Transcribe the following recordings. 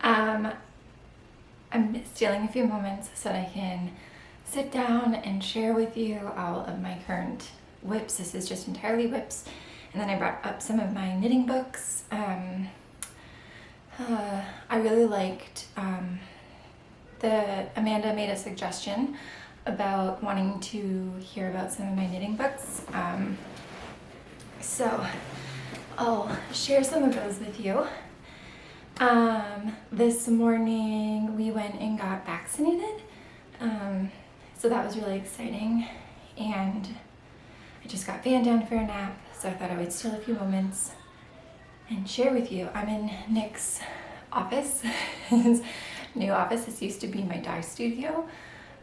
I'm stealing a few moments so that I can sit down and share with you all of my current whips. This is just entirely whips. And then I brought up some of my knitting books. I really liked Amanda made a suggestion about wanting to hear about some of my knitting books. So I'll share some of those with you. This morning we went and got vaccinated. So that was really exciting. And I just got Van down for a nap, so I thought I would steal a few moments and share with you. I'm in Nick's office, his new office. This used to be my dye studio.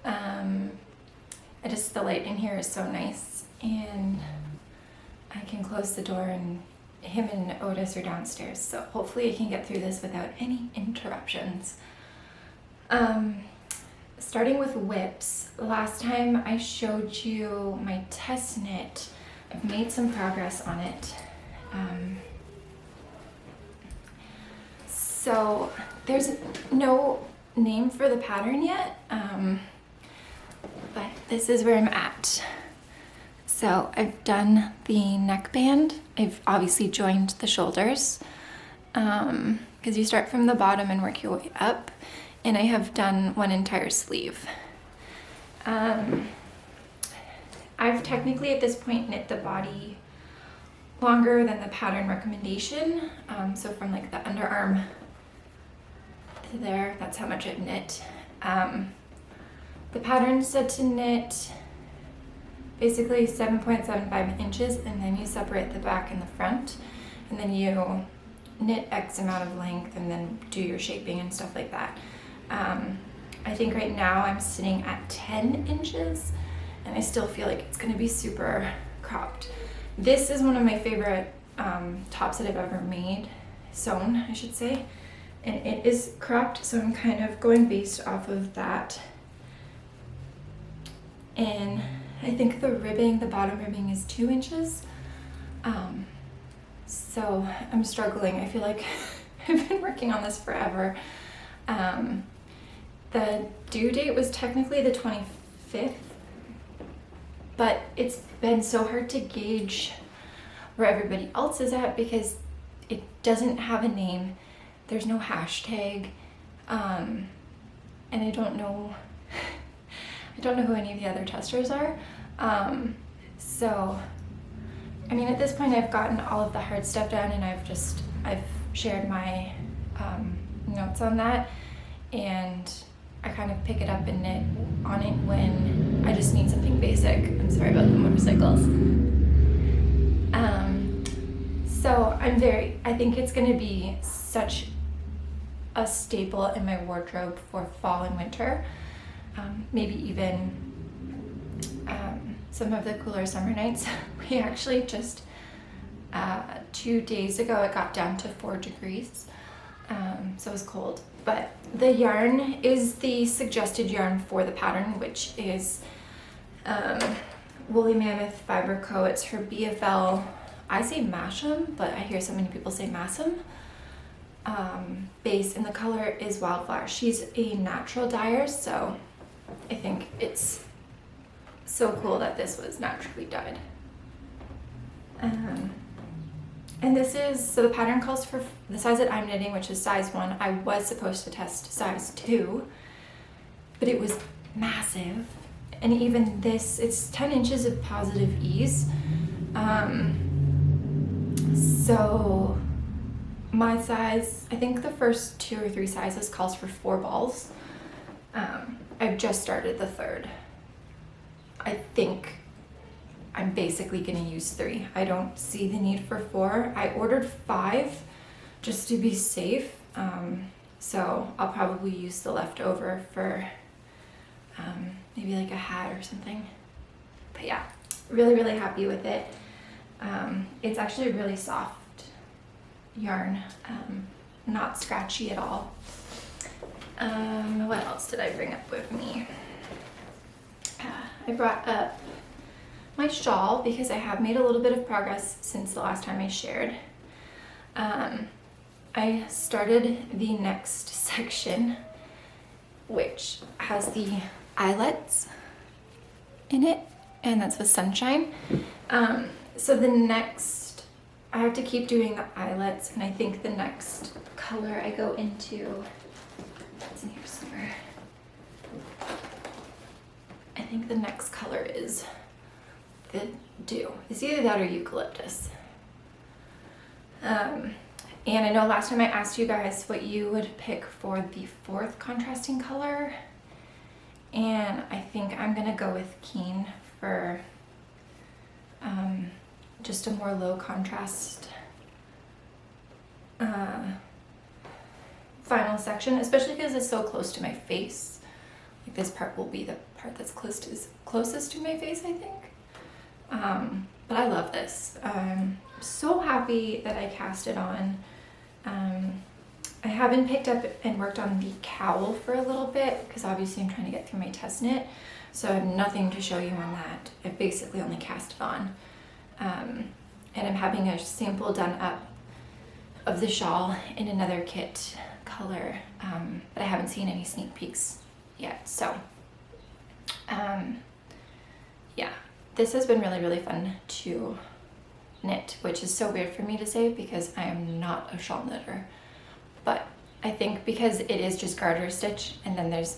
The light in here is so nice, and I can close the door and him and Otis are downstairs, so hopefully I can get through this without any interruptions. Starting with whips, last time I showed you my test knit. I've made some progress on it. So there's no name for the pattern yet, but this is where I'm at. So I've done the neckband. I've obviously joined the shoulders because you start from the bottom and work your way up. And I have done one entire sleeve. I've technically at this point knit the body longer than the pattern recommendation. So from like the underarm to there, that's how much I've knit. The pattern said to knit basically 7.75 inches, and then you separate the back and the front, and then you knit X amount of length and then do your shaping and stuff like that. I think right now I'm sitting at 10 inches and I still feel like it's going to be super cropped. This is one of my favorite tops that I've ever made, sewn I should say, and it is cropped, so I'm kind of going based off of that. And I think the ribbing, the bottom ribbing is 2 inches. So I'm struggling. I feel like I've been working on this forever. The due date was technically the 25th, but it's been so hard to gauge where everybody else is at because it doesn't have a name. There's no hashtag, and I don't know who any of the other testers are. So, I mean, at this point I've gotten all of the hard stuff done, and I've shared my notes on that, and I kind of pick it up and knit on it when I just need something basic. I'm sorry about the motorcycles. So I think it's gonna be such a staple in my wardrobe for fall and winter. Maybe even some of the cooler summer nights. We actually just 2 days ago it got down to 4 degrees, so it was cold. But the yarn is the suggested yarn for the pattern, which is Woolly Mammoth Fiber Co. It's her BFL. I say Masham, but I hear so many people say Massam. Base, and the color is Wildflower. She's a natural dyer, so I think it's so cool that this was naturally dyed. And this is, so the pattern calls for the size that I'm knitting, which is size 1. I was supposed to test size 2, but it was massive. And even this, it's 10 inches of positive ease. So my size, I think the first 2 or 3 sizes calls for 4 balls. I've just started the 3rd. I think I'm basically gonna use 3. I don't see the need for 4. I ordered 5 just to be safe. So I'll probably use the leftover for maybe like a hat or something. But yeah, really, really happy with it. It's actually really soft yarn, not scratchy at all. What else did I bring up with me? I brought up my shawl because I have made a little bit of progress since the last time I shared. I started the next section, which has the eyelets in it, and that's with Sunshine. So the next, I have to keep doing the eyelets, and I think the next color I go into, it's in here somewhere. I think the next color is the Dew. It's either that or Eucalyptus. And I know last time I asked you guys what you would pick for the fourth contrasting color, and I think I'm gonna go with Keen for just a more low contrast final section, especially because it's so close to my face. Like this part will be the part that's closest to my face, I think. But I love this. I'm so happy that I cast it on. I haven't picked up and worked on the cowl for a little bit because obviously I'm trying to get through my test knit, so I have nothing to show you on that. I basically only cast it on. And I'm having a sample done up of the shawl in another kit color, but I haven't seen any sneak peeks yet. So yeah, this has been really, really fun to knit, which is so weird for me to say because I am not a shawl knitter. But I think because it is just garter stitch and then there's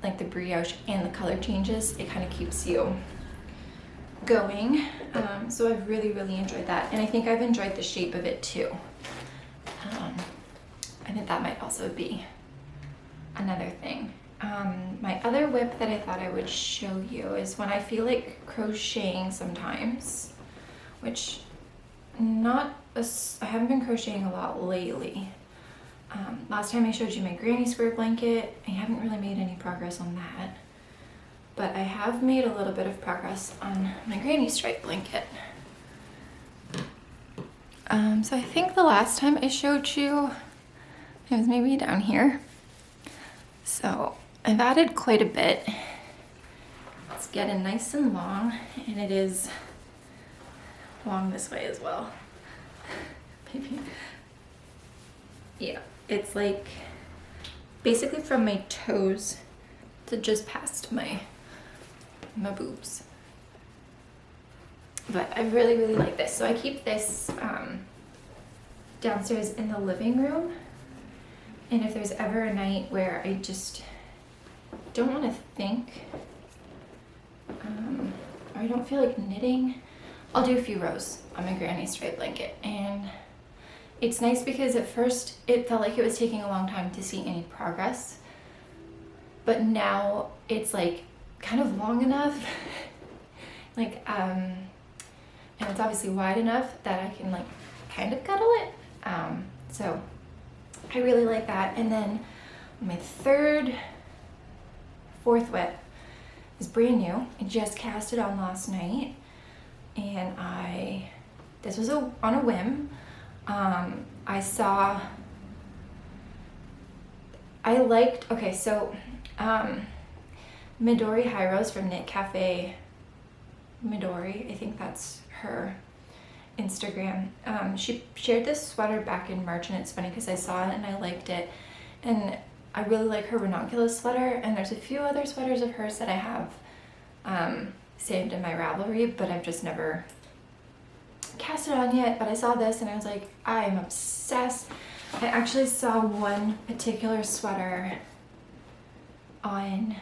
like the brioche and the color changes, it kind of keeps you going. So I've really, really enjoyed that. And I think I've enjoyed the shape of it too. I think that might also be another thing. My other whip that I thought I would show you is when I feel like crocheting sometimes, which I haven't been crocheting a lot lately. Last time I showed you my granny square blanket. I haven't really made any progress on that, but I have made a little bit of progress on my granny stripe blanket. So I think the last time I showed you, it was maybe down here. So I've added quite a bit. It's getting nice and long, and it is long this way as well. Maybe. Yeah, it's like basically from my toes to just past my boobs. But I really, really like this. So I keep this downstairs in the living room. And if there's ever a night where I just don't want to think, or I don't feel like knitting, I'll do a few rows on my granny stripe blanket. And it's nice because at first it felt like it was taking a long time to see any progress, but now it's like kind of long enough, like and it's obviously wide enough that I can like kind of cuddle it. So I really like that. And then my fourth whip is brand new. I just cast it on last night, and this was on a whim. Midori High Rose from Knit Cafe Midori, I think that's her Instagram. She shared this sweater back in March, and it's funny because I saw it and I liked it, and I really like her ranunculus sweater, and there's a few other sweaters of hers that I have saved in my Ravelry, but I've just never cast it on yet. But I saw this and I was like, I'm obsessed. I actually saw one particular sweater on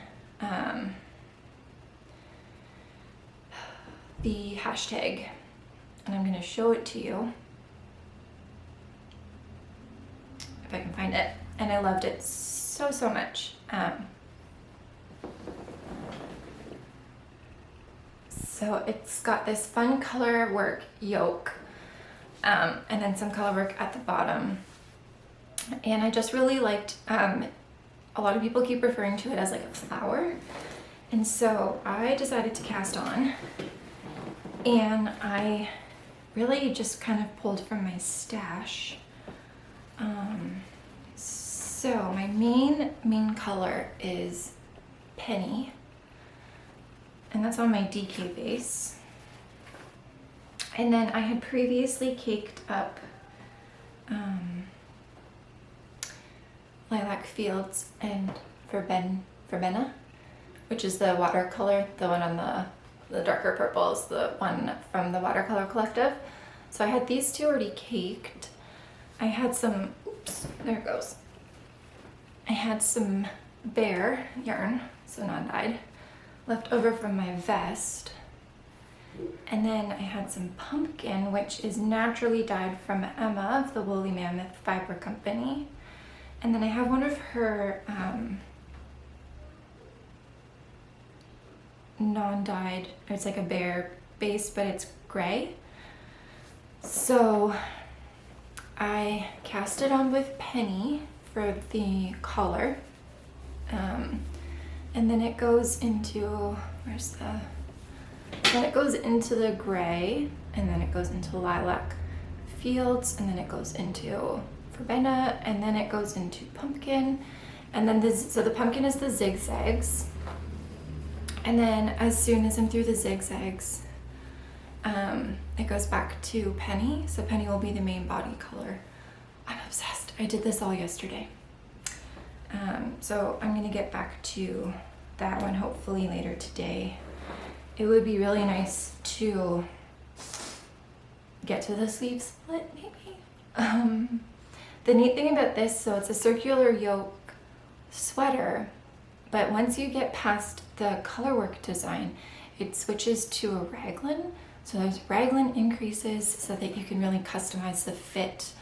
the hashtag, and I'm going to show it to you if I can find it, and I loved it so much. So it's got this fun color work yoke, and then some color work at the bottom, and I just really liked, a lot of people keep referring to it as like a flower, and so I decided to cast on, and I really just kind of pulled from my stash. So my main color is Penny, and that's on my DK base. And then I had previously caked up Lilac Fields and Verbena, which is the watercolor, the one on the darker purple is the one from the Watercolor Collective. So I had these two already caked. I had some, oops, there it goes. I had some bear yarn, so non-dyed, left over from my vest. And then I had some pumpkin, which is naturally dyed from Emma of the Woolly Mammoth Fiber Company. And then I have one of her non-dyed, it's like a bear base, but it's gray. So I cast it on with Penny for the collar. And then it goes into, then it goes into the gray, and then it goes into Lilac Fields, and then it goes into Verbena, and then it goes into pumpkin. And then so the pumpkin is the zigzags. And then as soon as I'm through the zigzags, it goes back to Penny. So Penny will be the main body color. I'm obsessed. I did this all yesterday. So I'm gonna get back to that one hopefully later today. It would be really nice to get to the sleeve split maybe. The neat thing about this, so it's a circular yoke sweater, but once you get past the colorwork design, it switches to a raglan. So those raglan increases so that you can really customize the fit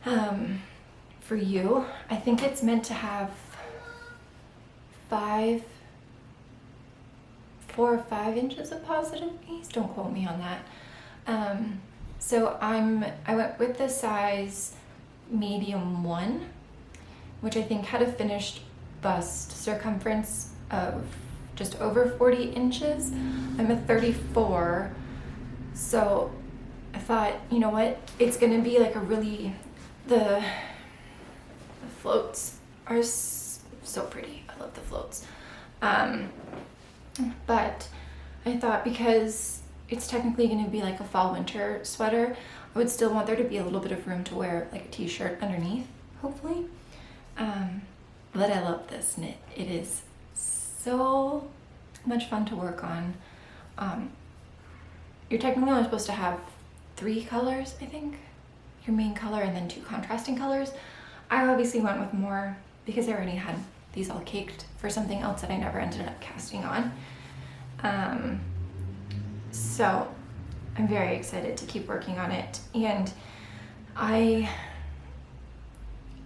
for you. I think it's meant to have 4 or 5 inches of positive ease. Don't quote me on that. So I went with the size medium 1, which I think had a finished bust circumference of just over 40 inches. I'm a 34, so I thought, you know what, it's gonna be like a really, the floats are so pretty. I love the floats. But I thought because it's technically going to be like a fall winter sweater, I would still want there to be a little bit of room to wear like a t-shirt underneath, hopefully. But I love this knit. It is so much fun to work on. You're technically only supposed to have 3 colors, I think. Your main color and then 2 contrasting colors. I obviously went with more because I already had these all caked for something else that I never ended up casting on. So I'm very excited to keep working on it, and I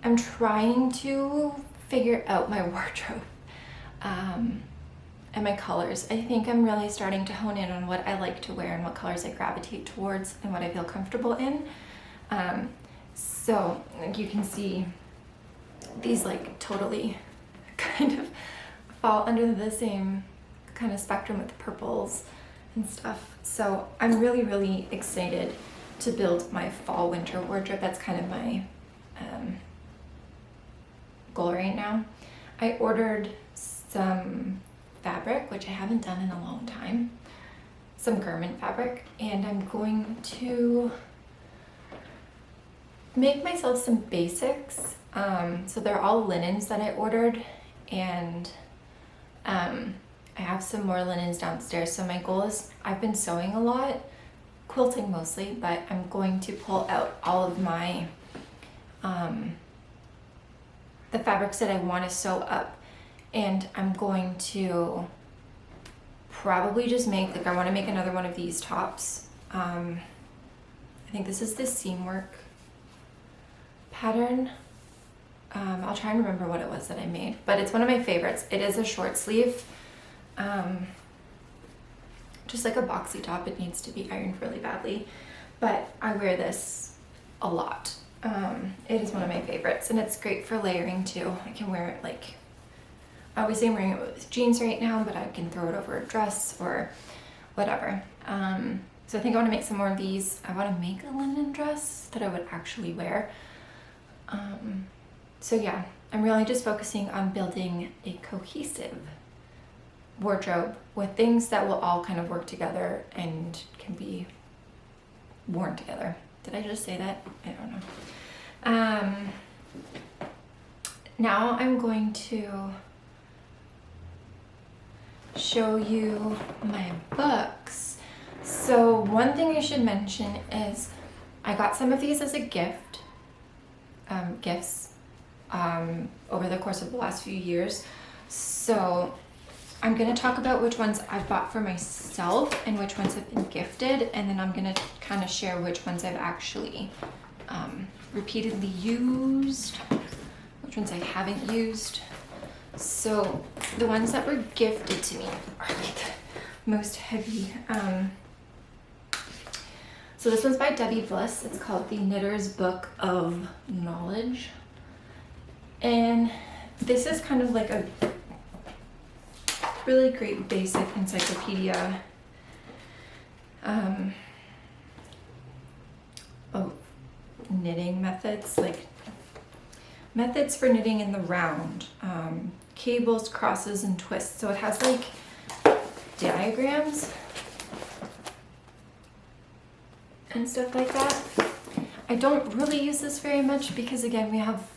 am trying to figure out my wardrobe and my colors. I think I'm really starting to hone in on what I like to wear and what colors I gravitate towards and what I feel comfortable in. So like you can see, these like totally kind of fall under the same kind of spectrum with the purples and stuff. So I'm really, really excited to build my fall winter wardrobe. That's kind of my goal right now. I ordered some fabric, which I haven't done in a long time, some garment fabric, and I'm going to make myself some basics. So they're all linens that I ordered, and I have some more linens downstairs. So my goal is, I've been sewing a lot, quilting mostly, but I'm going to pull out all of my the fabrics that I want to sew up, and I'm going to probably just make, like, I want to make another one of these tops. I think this is the seam work pattern. I'll try and remember what it was that I made, but it's one of my favorites. It is a short sleeve, just like a boxy top. It needs to be ironed really badly, but I wear this a lot. It is one of my favorites, and it's great for layering too. I can wear it like, obviously I'm wearing it with jeans right now, but I can throw it over a dress or whatever. So I think I want to make some more of these. I want to make a linen dress that I would actually wear. So yeah, I'm really just focusing on building a cohesive wardrobe with things that will all kind of work together and can be worn together. Did I just say that? I don't know. now I'm going to show you my books. So one thing I should mention is I got some of these as a gift, gifts over the course of the last few years. So I'm going to talk about which ones I've bought for myself and which ones have been gifted, and then I'm going to kind of share which ones I've actually repeatedly used, which ones I haven't used. So the ones that were gifted to me are like the most heavy. So this one's by Debbie Bliss. It's called The Knitter's Book of Knowledge. And this is kind of like a really great basic encyclopedia of knitting methods, like methods for knitting in the round, cables, crosses, and twists. So it has like diagrams and stuff like that. I don't really use this very much because again, we have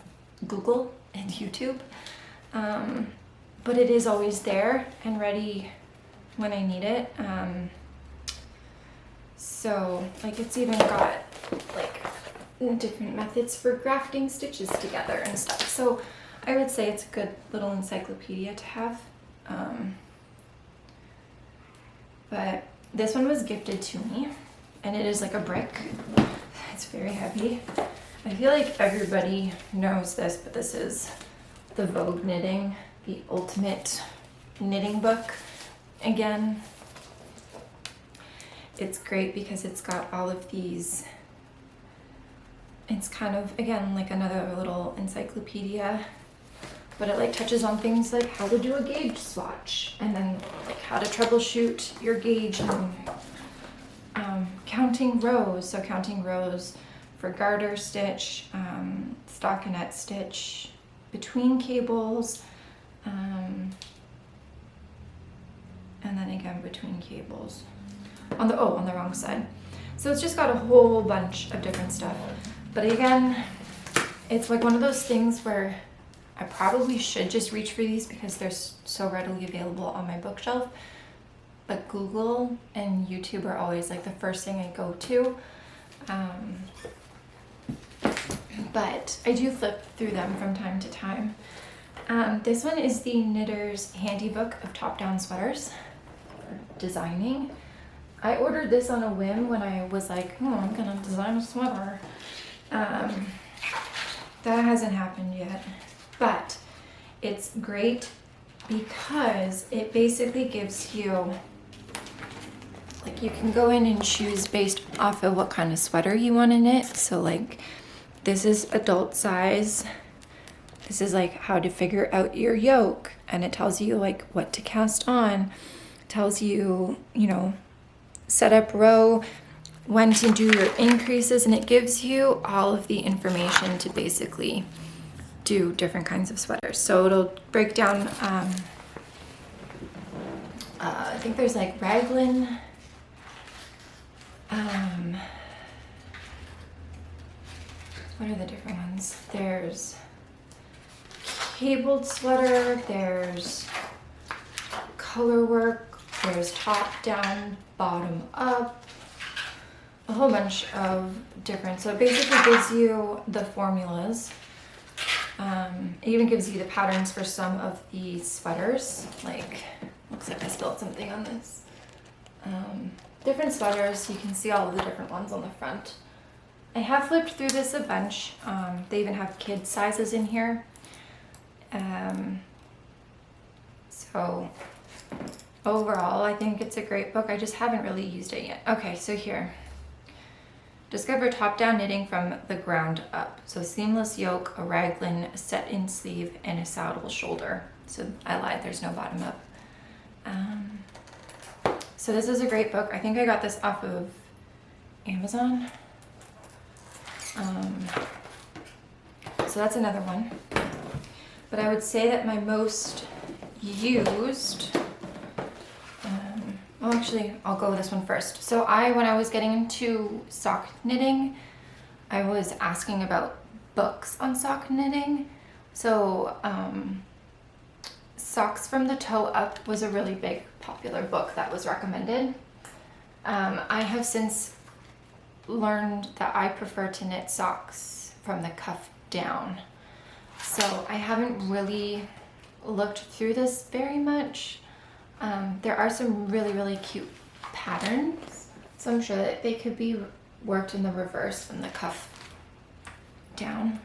Google and YouTube, but it is always there and ready when I need it. So like it's even got like different methods for grafting stitches together and stuff. So I would say it's a good little encyclopedia to have. But this one was gifted to me, and it is like a brick. It's very heavy. I feel like everybody knows this, but this is the Vogue Knitting, the ultimate knitting book. Again, it's great because it's got all of these. It's kind of, again, like another little encyclopedia, but it like touches on things like how to do a gauge swatch, and then like how to troubleshoot your gauge, and counting rows. So counting rows for garter stitch, stockinette stitch, between cables, and then again between cables. On the wrong side. So it's just got a whole bunch of different stuff. But again, it's like one of those things where I probably should just reach for these because they're so readily available on my bookshelf. But Google and YouTube are always like the first thing I go to. But I do flip through them from time to time. This one is the Knitter's Handy Book of Top-Down Sweaters for designing. I ordered this on a whim when I was like, I'm gonna design a sweater. That hasn't happened yet, but it's great because it basically gives you, like, you can go in and choose based off of what kind of sweater you want to knit. So like this is adult size. This is like how to figure out your yoke, and it tells you like what to cast on, tells you, set up row, when to do your increases, and it gives you all of the information to basically do different kinds of sweaters. So it'll break down, I think there's like raglan, what are the different ones? There's cabled sweater, there's color work, there's top down, bottom up, a whole bunch of different. So it basically gives you the formulas. It even gives you the patterns for some of the sweaters. Like, looks like I spilled something on this. Different sweaters, you can see all of the different ones on the front. I have flipped through this a bunch. They even have kid sizes in here. So overall, I think it's a great book. I just haven't really used it yet. Okay, so here. Discover top-down knitting from the ground up. So seamless yoke, a raglan, a set-in sleeve, and a saddle shoulder. So I lied, there's no bottom up. So this is a great book. I think I got this off of Amazon. So that's another one. But I would say that my most used, well, actually, I'll go with this one first. So when I was getting into sock knitting, I was asking about books on sock knitting. So Socks from the Toe Up was a really big popular book that was recommended. I have since learned that I prefer to knit socks from the cuff down. So I haven't really looked through this very much. There are some really, really cute patterns. So I'm sure that they could be worked in the reverse from the cuff down.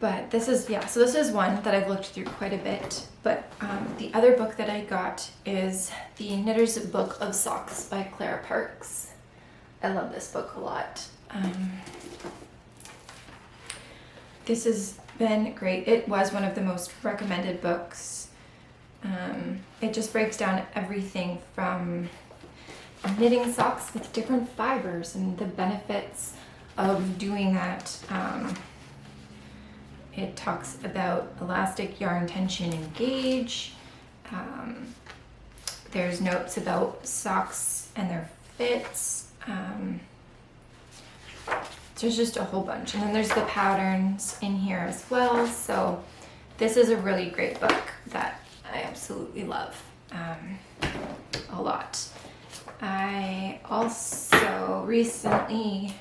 But this is, yeah, so this is one that I've looked through quite a bit. But the other book that I got is The Knitter's Book of Socks by Clara Parks. I love this book a lot. This has been great. It was one of the most recommended books. It just breaks down everything from knitting socks with different fibers and the benefits of doing that. It talks about elastic, yarn, tension, and gauge. There's notes about socks and their fits. There's just a whole bunch. And then there's the patterns in here as well. So this is a really great book that I absolutely love a lot. I also recently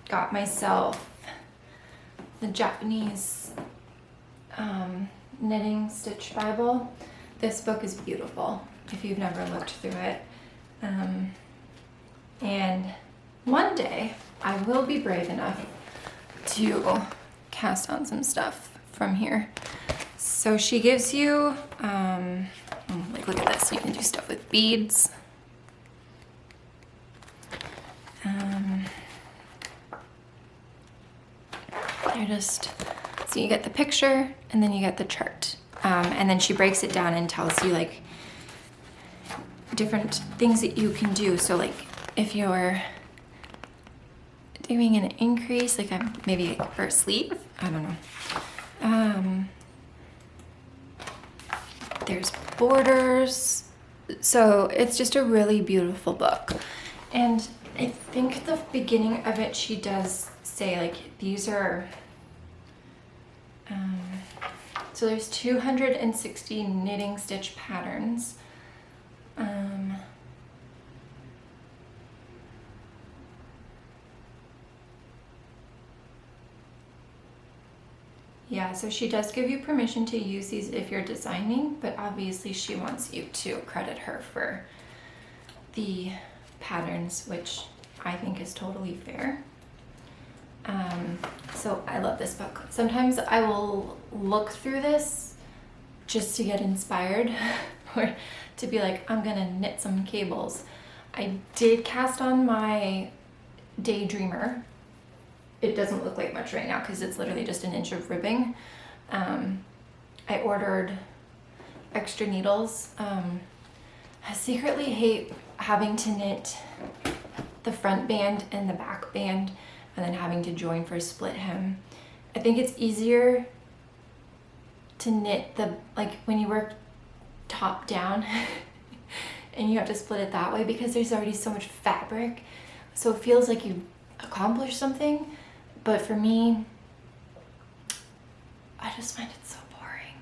got myself the Japanese knitting stitch Bible. This book is beautiful if you've never looked through it. And one day I will be brave enough to cast on some stuff from here. So she gives you, like look at this, you can do stuff with beads. So you get the picture and then you get the chart. And then she breaks it down and tells you like different things that you can do. So like if you're doing an increase, like maybe for a sleeve, I don't know. There's borders. So it's just a really beautiful book. And I think the beginning of it, she does say like, these are, so there's 260 knitting stitch patterns. Yeah, so she does give you permission to use these if you're designing, but obviously she wants you to credit her for the patterns, which I think is totally fair. So I love this book. Sometimes I will look through this just to get inspired or to be like, I'm gonna knit some cables. I did cast on my Daydreamer. It doesn't look like much right now because it's literally just an inch of ribbing. I ordered extra needles. I secretly hate having to knit the front band and the back band and then having to join for a split hem. I think it's easier to knit like when you work top down and you have to split it that way because there's already so much fabric. So it feels like you accomplished something. But for me, I just find it so boring.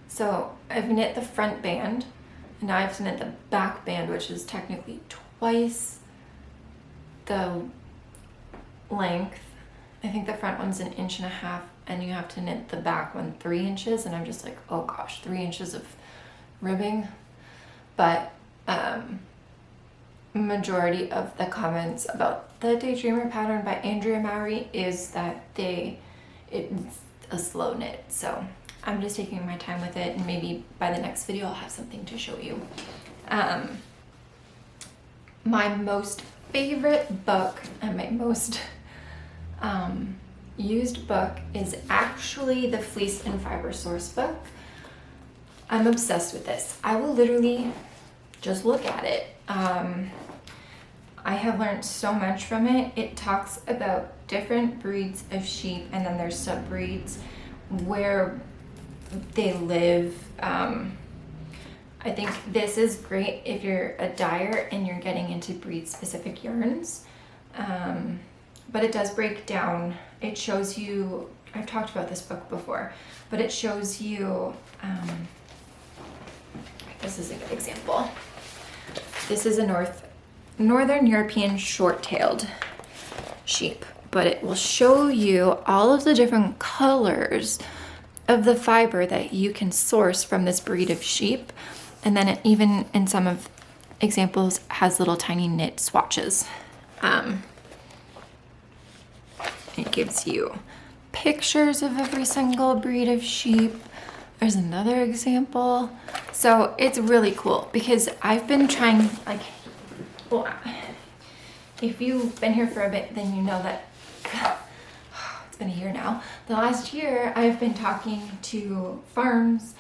So I've knit the front band and now I have to knit the back band, which is technically twice the length. I think the front one's 1.5 inches and you have to knit the back one 3 inches, and I'm just like, oh gosh, 3 inches of ribbing. But majority of the comments about the Daydreamer pattern by Andrea Mowry is that it's a slow knit. So I'm just taking my time with it, and maybe by the next video I'll have something to show you. My most favorite book and my most used book is actually the Fleece and Fiber Source book. I'm obsessed with this. I will literally just look at it. I have learned so much from it. It talks about different breeds of sheep and then there's sub-breeds, where they live. I think this is great if you're a dyer and you're getting into breed specific yarns. But it does break down it shows you, I've talked about this book before, but it shows you, this is a good example. This is a Northern European short-tailed sheep, but it will show you all of the different colors of the fiber that you can source from this breed of sheep. And then it even in some of examples has little tiny knit swatches. It gives you pictures of every single breed of sheep. There's another example. So it's really cool because I've been trying, like, well, if you've been here for a bit, then you know that it's been a year now. The last year I've been talking to farms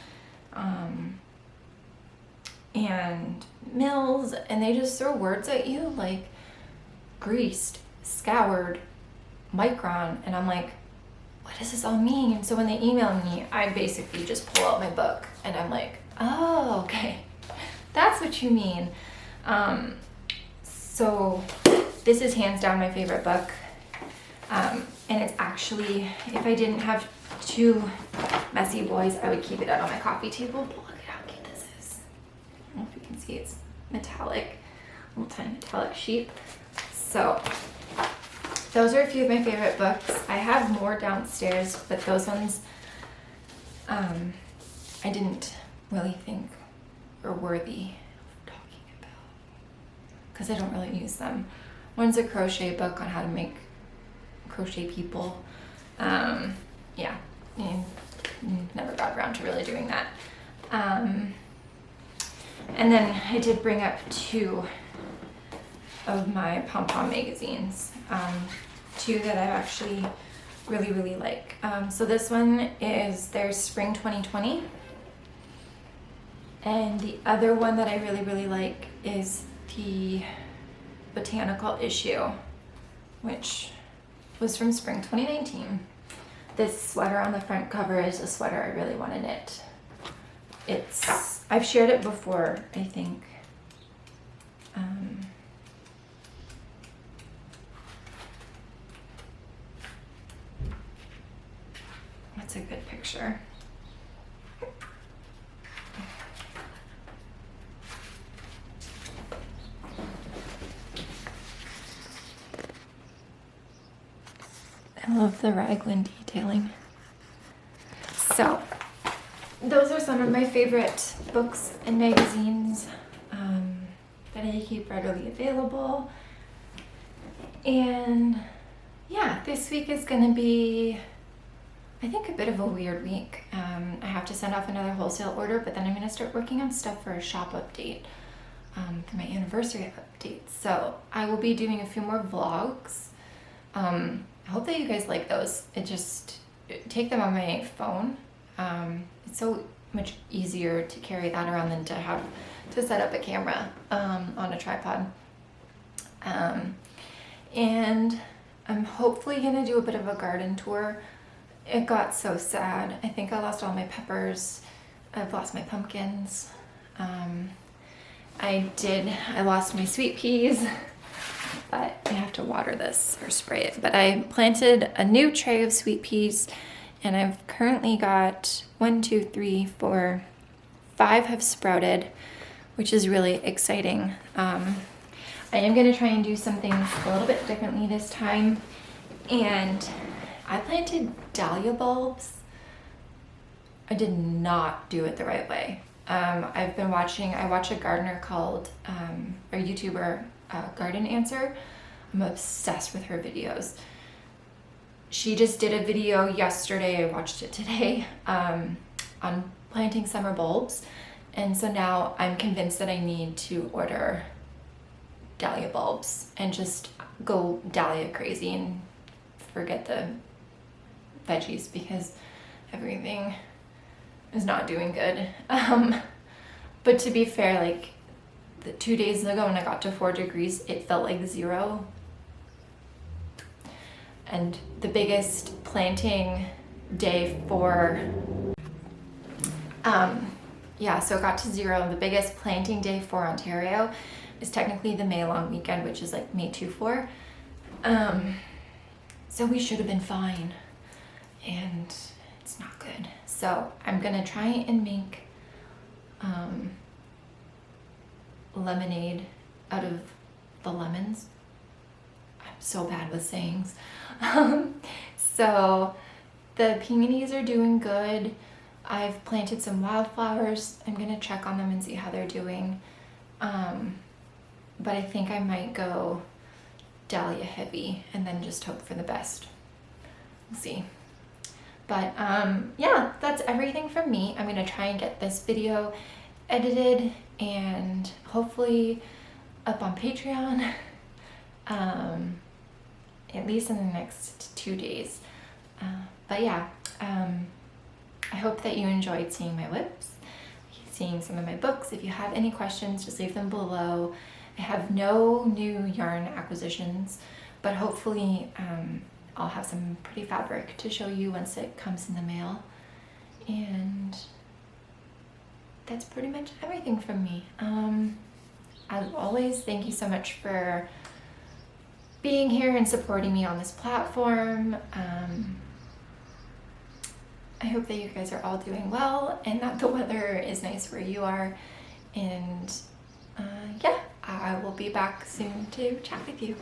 and mills, and they just throw words at you like greased, scoured, micron, and I'm like, what does this all mean? So when they email me, I basically just pull out my book and I'm like, oh, okay, that's what you mean. So this is hands down my favorite book. And it's actually, if I didn't have two messy boys, I would keep it out on my coffee table. But look at how cute this is. I don't know if you can see, it's metallic, little tiny metallic sheep. So those are a few of my favorite books. I have more downstairs, but those ones I didn't really think were worthy of talking about because I don't really use them. One's a crochet book on how to make crochet people. Yeah, never got around to really doing that. And then I did bring up two of my pom-pom magazines, two that I actually really like. So this one is their Spring 2020, and the other one that I really like is the Botanical issue, which was from Spring 2019. This sweater on the front cover is a sweater I really want to knit. I've shared it before, I think. That's a good picture. I love the raglan detailing. So, those are some of my favorite books and magazines that I keep readily available. And yeah, this week is gonna be, I think, a bit of a weird week. I have to send off another wholesale order, but then I'm gonna start working on stuff for a shop update, for my anniversary update. So I will be doing a few more vlogs. I hope that you guys like those. Take them on my phone. It's so much easier to carry that around than to have to set up a camera on a tripod. And I'm hopefully gonna do a bit of a garden tour. It got so sad. I think I lost all my peppers. I've lost my pumpkins. I lost my sweet peas. But I have to water this or spray it. But I planted a new tray of sweet peas, and I've currently got 1, 2, 3, 4, 5 have sprouted, which is really exciting. I am going to try and do some things a little bit differently this time. And I planted dahlia bulbs. I did not do it the right way. I watch a gardener called, or YouTuber, Garden Answer. I'm obsessed with her videos. She just did a video yesterday, I watched it today, on planting summer bulbs. And so now I'm convinced that I need to order dahlia bulbs and just go dahlia crazy and forget the veggies because everything is not doing good. But to be fair, like, the 2 days ago when I got to 4 degrees, it felt like 0. And the biggest planting day for, so it got to 0. The biggest planting day for Ontario is technically the May long weekend, which is like May 2-4. So we should have been fine, and it's not good. So I'm gonna try and make lemonade out of the lemons. I'm so bad with sayings. So the peonies are doing good. I've planted some wildflowers. I'm gonna check on them and see how they're doing. But I think I might go dahlia heavy and then just hope for the best. We'll see. But yeah, that's everything from me. I'm gonna try and get this video edited and hopefully up on Patreon, at least in the next 2 days. But yeah, I hope that you enjoyed seeing my whips, seeing some of my books. If you have any questions, just leave them below. I have no new yarn acquisitions, but hopefully I'll have some pretty fabric to show you once it comes in the mail. And that's pretty much everything from me. As always, thank you so much for being here and supporting me on this platform. I hope that you guys are all doing well and that the weather is nice where you are. And yeah, I will be back soon to chat with you.